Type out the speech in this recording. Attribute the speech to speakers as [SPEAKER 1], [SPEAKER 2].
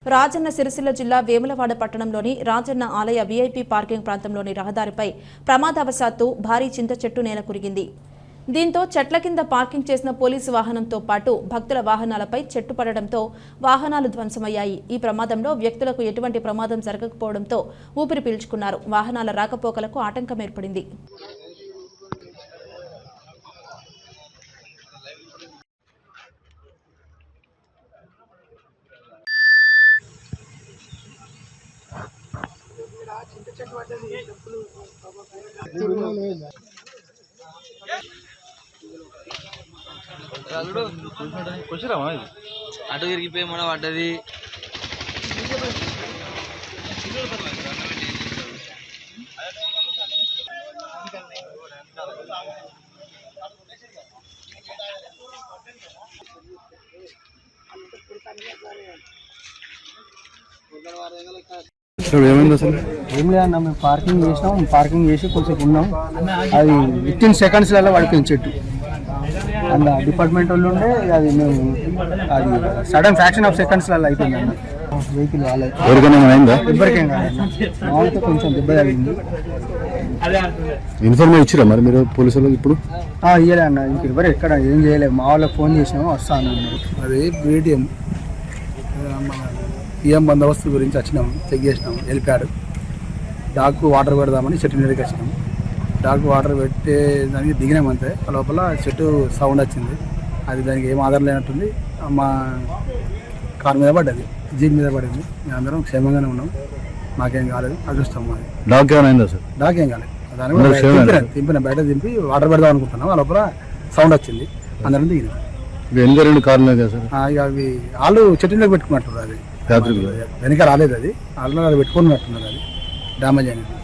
[SPEAKER 1] రాజన్న సిరిసిల్ల జిల్లా వేములవాడ పట్టణంలోని రాజన్న ఆలయ వీఐపీ పార్కింగ్ ప్రాంతంలోని రహదారిపై ప్రమాదవశాత్తు భారీ చింత చెట్టు నేల కురిగింది. దీంతో చెట్ల కింద పార్కింగ్ చేసిన పోలీసు వాహనంతో పాటు భక్తుల వాహనాలపై చెట్టు పడడంతో వాహనాలు ధ్వంసమయ్యాయి. ఈ ప్రమాదంలో వ్యక్తులకు ఎటువంటి ప్రమాదం జరగకపోవడంతో ఊపిరి పీల్చుకున్నారు. వాహనాల రాకపోకలకు ఆటంకం ఏర్పడింది.
[SPEAKER 2] అటు తిరిగిపోయి మన పడ్డది.
[SPEAKER 3] ఏమైంది అసలు? ఏం లేదన్నా, మేము పార్కింగ్ చేసి కొంచెం ఉన్నాం. అది 15 సెకండ్స్లలో పడిపోయింది చెట్టు. అందులో డిపార్ట్మెంట్ వాళ్ళు ఉండే అది మేము అది సడన్ ఫ్రాక్షన్ ఆఫ్ సెకండ్స్లలో అయిపోయింది అన్న. వెహికల్ రాలేదు. ఎవరికేం కాలేదు. మామూలుగా కొంచెం దెబ్బ తగిలింది.
[SPEAKER 4] ఇన్ఫర్మేషన్ ఇచ్చిరా మరి మీరు పోలీసులకు? ఇప్పుడు
[SPEAKER 3] ఇయ్యలే అన్న, ఇంక ఎవరు ఎక్కడ ఏం చేయలేదు. మా వాళ్ళకి ఫోన్ చేసినాము, వస్తాను అన్నారు.
[SPEAKER 5] అది బీటీఎం పిఎం బందోబస్తు గురించి వచ్చినాము, చెక్ చేసినాము. హెలిప్యాడ్ డాగ్కు వాటర్ పెడదామని చెట్టు నీడకి వచ్చినాము. డాగ్కు వాటర్ పెట్టే దానికి దిగినామంతే. లోపల చెట్టు సౌండ్ వచ్చింది. అది దానికి ఏం ఆధారం లేనట్టుంది. మా కార్ మీద పడ్డది, జీప్ మీద పడింది. మేము అందరం క్షేమంగానే ఉన్నాం, మాకేం కాలేదు. అదృష్టం మాది.
[SPEAKER 4] డాగ్ ఏమైందా సార్?
[SPEAKER 5] డాగ్ ఏం కాలేదు. దాని తింపిన బయట దింపి వాటర్ పెడదాం అనుకుంటున్నాం. లోపల సౌండ్ వచ్చింది, అందరం దిగినాం.
[SPEAKER 4] వెనుక 2 కార్లు కదా సార్?
[SPEAKER 5] ఇక అవి వాళ్ళు చెట్టు మీద పెట్టుకున్నట్టు. అది వెనక రాలేదు, అది వాళ్ళు పెట్టుకున్నట్టున్నారు. అది డ్యామేజ్ అయినది.